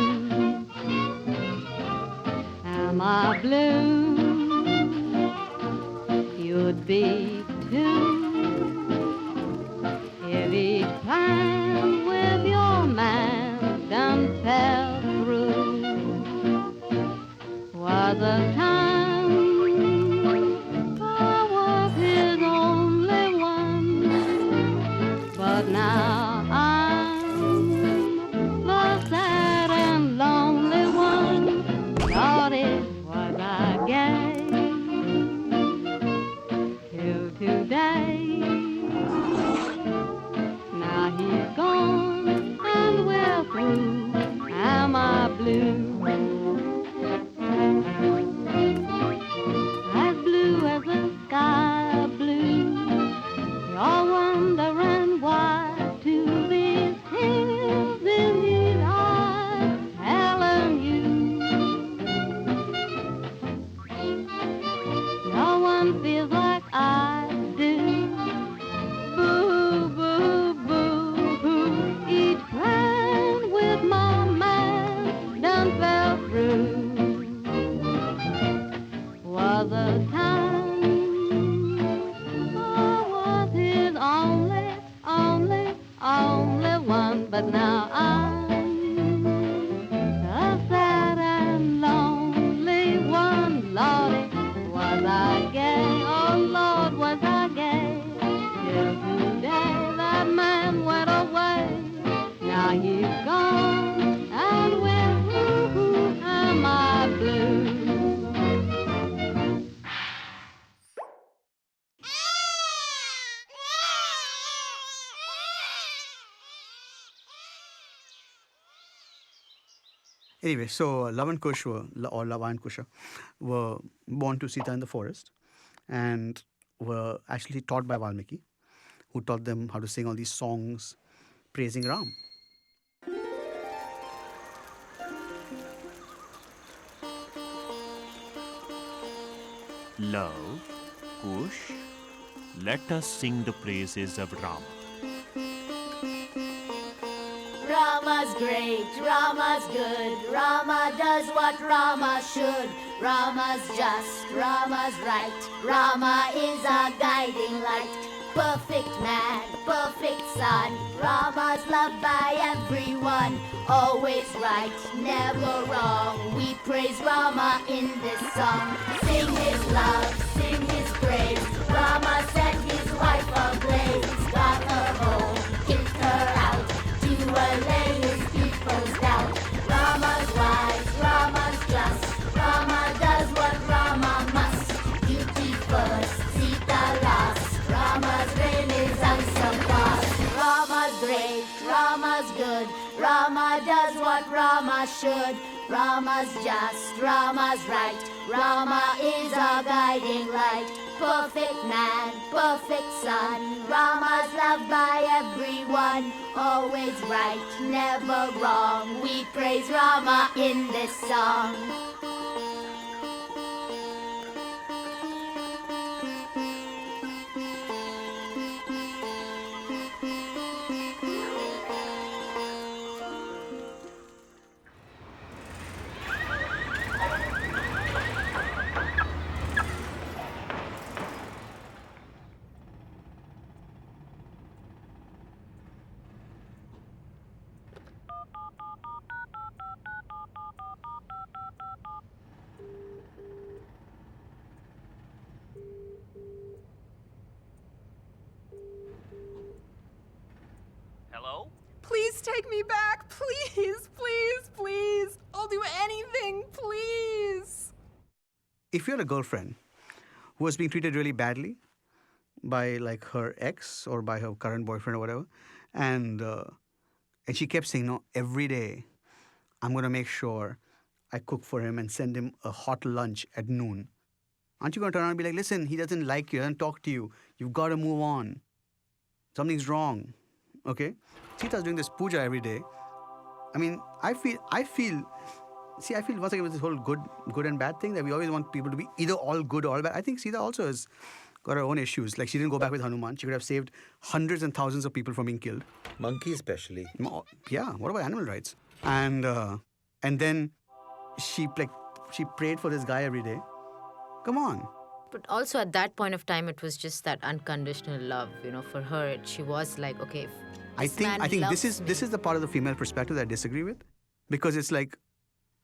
Am I blue? You'd be too if each plan with your man done fell through. Was a time I was his only one, but now I'm the sad and lonely one. Thought it was I gay till today. Now he's gone and we're through. Am I blue? As blue as the sky blue. You're wondering why to these tears in his eyes telling you. No one feels like I do. Boo, boo, boo, boo. Each plan with my man done fell through. Was a time I was his only one, but now I'm a sad and lonely one. Lordy, was I gay? Oh Lord, was I gay? Till today that man went away. Now he's gone and we're through. Am I blue? Anyway, so Lava and Kusha were born to Sita in the forest. And were actually taught by Valmiki, who taught them how to sing all these songs praising Ram. Love, Kush, let us sing the praises of Rama. Rama's great, Rama's good, Rama does what Rama should. Rama's just, Rama's right, Rama is our guiding light. Perfect man, perfect son, Rama's loved by everyone. Always right, never wrong, we praise Rama in this song. Sing his love, sing his praise, Rama set his wife ablaze. Got her home, kicked her out, to allay his people's doubt. Rama's wise, Rama's just, Rama does what Rama must. Duty first, Sita last, Rama's reign is unsurpassed. Rama's great, Rama's good, Rama does what Rama should. Rama's just, Rama's right, Rama is our guiding light. Perfect man, perfect son, Rama's loved by everyone. Always right, never wrong, we praise Rama in this song. Hello? Please take me back. Please, please, please. I'll do anything, please. If you're a girlfriend who was being treated really badly by like her ex or by her current boyfriend or whatever, and she kept saying, no, every day I'm going to make sure I cook for him and send him a hot lunch at noon. Aren't you going to turn around and be like, listen, he doesn't like you, he doesn't talk to you. You've got to move on. Something's wrong. Okay? Sita's doing this puja every day. I mean, I feel once again with this whole good and bad thing that we always want people to be either all good or all bad. I think Sita also has got her own issues. Like she didn't go back with Hanuman. She could have saved hundreds and thousands of people from being killed. Monkeys especially. Yeah, what about animal rights? And then she prayed for this guy every day. Come on. But also at that point of time, it was just that unconditional love. You know, for her, she was like, okay. I think this is the part of the female perspective that I disagree with, because it's like,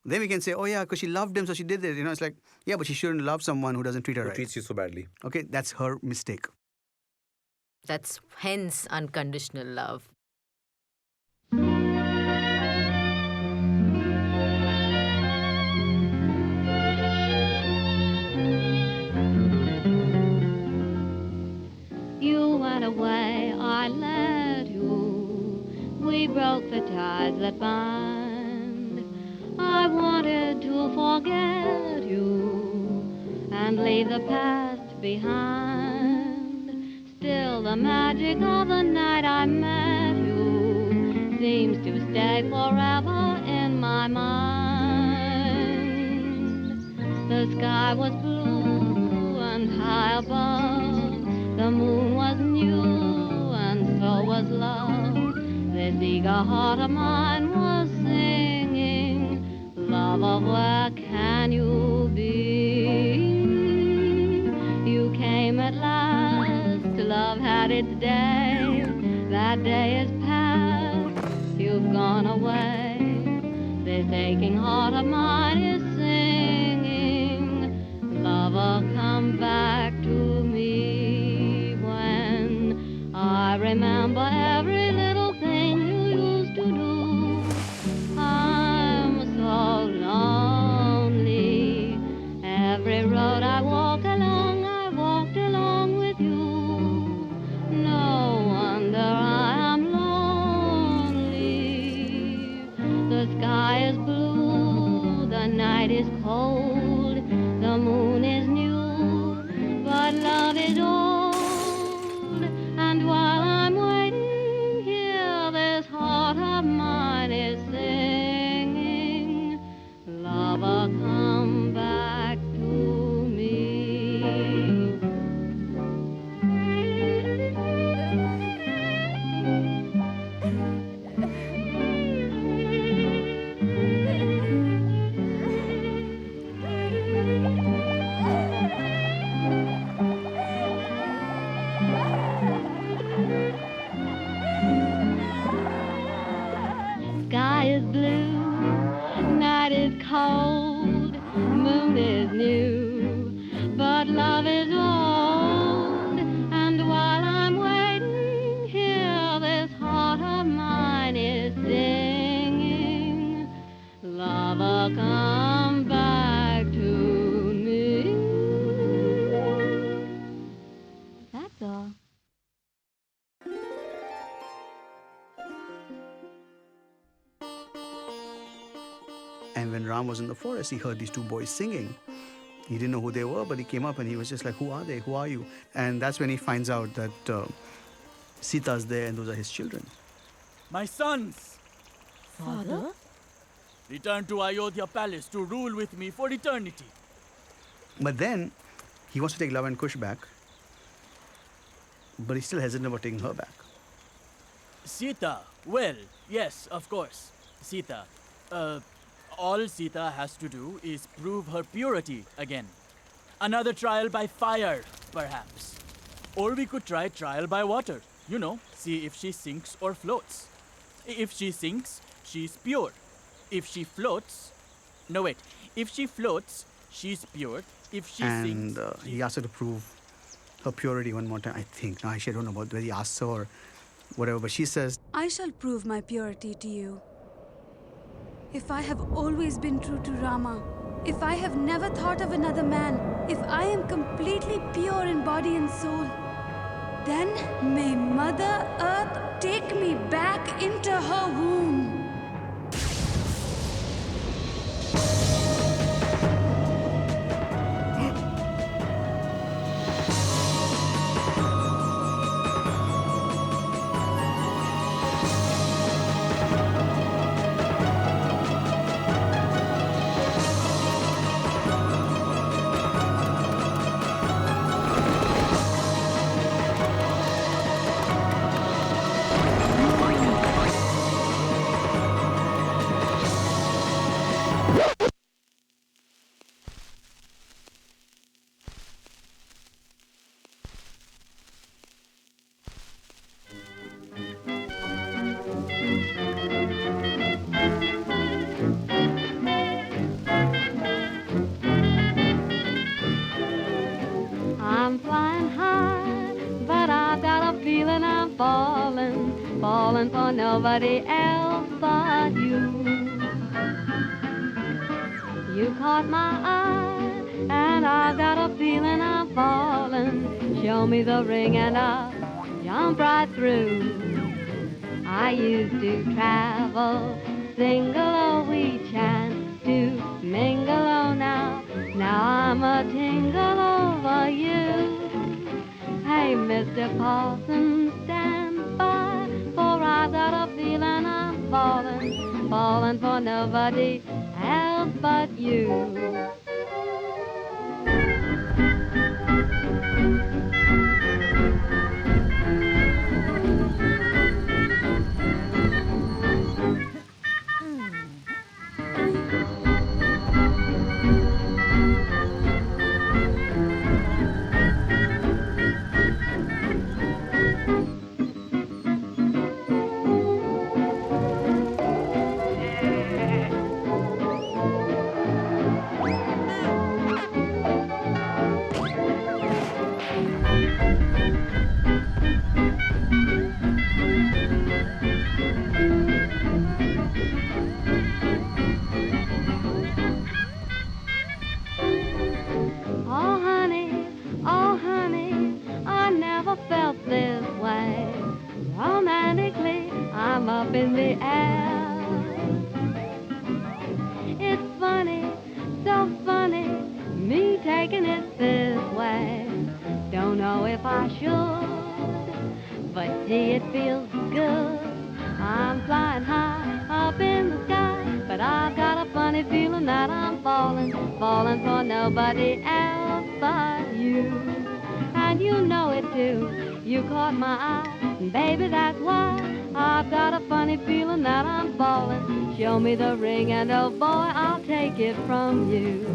then we can say, oh yeah, because she loved him, so she did it. You know, it's like, yeah, but she shouldn't love someone who doesn't treat her right. Who treats you so badly. Okay, that's her mistake. That's hence unconditional love. You went away, I let you. We broke the ties that bind. I wanted to forget you and leave the past behind. Still the magic of the night I met you seems to stay forever in my mind. The sky was blue and high above. The moon was new and so was love. This eager heart of mine was singing, lover, where can you be? You came at last, love had its day. That day is past, you've gone away. This aching heart of mine is singing, lover, come back to me. I remember every little thing you used to do. I'm so lonely. Every road I walked along with you. No wonder I am lonely. The sky is blue, the night is cold, the moon is new, but love is all you'll come back to me. That's all. And when Ram was in the forest, he heard these two boys singing. He didn't know who they were, but he came up and he was just like, who are they? Who are you? And that's when he finds out that Sita's there and those are his children. My sons, Father? return to Ayodhya Palace to rule with me for eternity. But then he wants to take Love and Kush back, but he's still hesitant about taking her back. Sita, well, yes, of course. Sita, all Sita has to do is prove her purity again. Another trial by fire, perhaps. Or we could try trial by water. You know, see if she sinks or floats. If she sinks, she's pure. If she floats... No, wait. If she floats, she's pure. If she sinks... And he asked her to prove her purity one more time, I think. Now, actually, I don't know about whether he asks her or whatever, but she says, I shall prove my purity to you. If I have always been true to Rama, if I have never thought of another man, if I am completely pure in body and soul, then may Mother Earth take me back into her womb. I'm flying high, but I've got a feeling I'm falling, falling for nobody else but you. You caught my eye, and I've got a feeling I'm falling. Show me the ring and I'll jump right through. I used to travel single, oh, we chance to mingle, oh, now I'm a tingle over you. Hey, Mr. Paulson, stand by, for I've got a feeling I'm falling, falling for nobody else but you. Oh honey, I never felt this way. Romantically, I'm up in the air. It's funny, so funny, me taking it this way. Don't know if I should, but gee, it feels good. I'm flying high up in the sky, but I've got a funny feeling that I'm falling, falling for nobody else but you. And you know it too, you caught my eye, and baby, that's why I've got a funny feeling that I'm falling. Show me the ring and oh boy, I'll take it from you.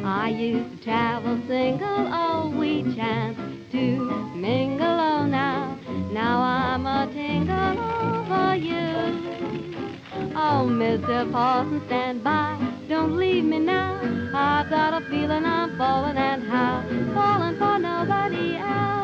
I used to travel single, oh, we chanced to mingle, oh, now I'm a tingle over you. Oh, Mr. Paulson, stand by, don't leave me now. I've got a feeling I'm falling, and how? Falling for nobody else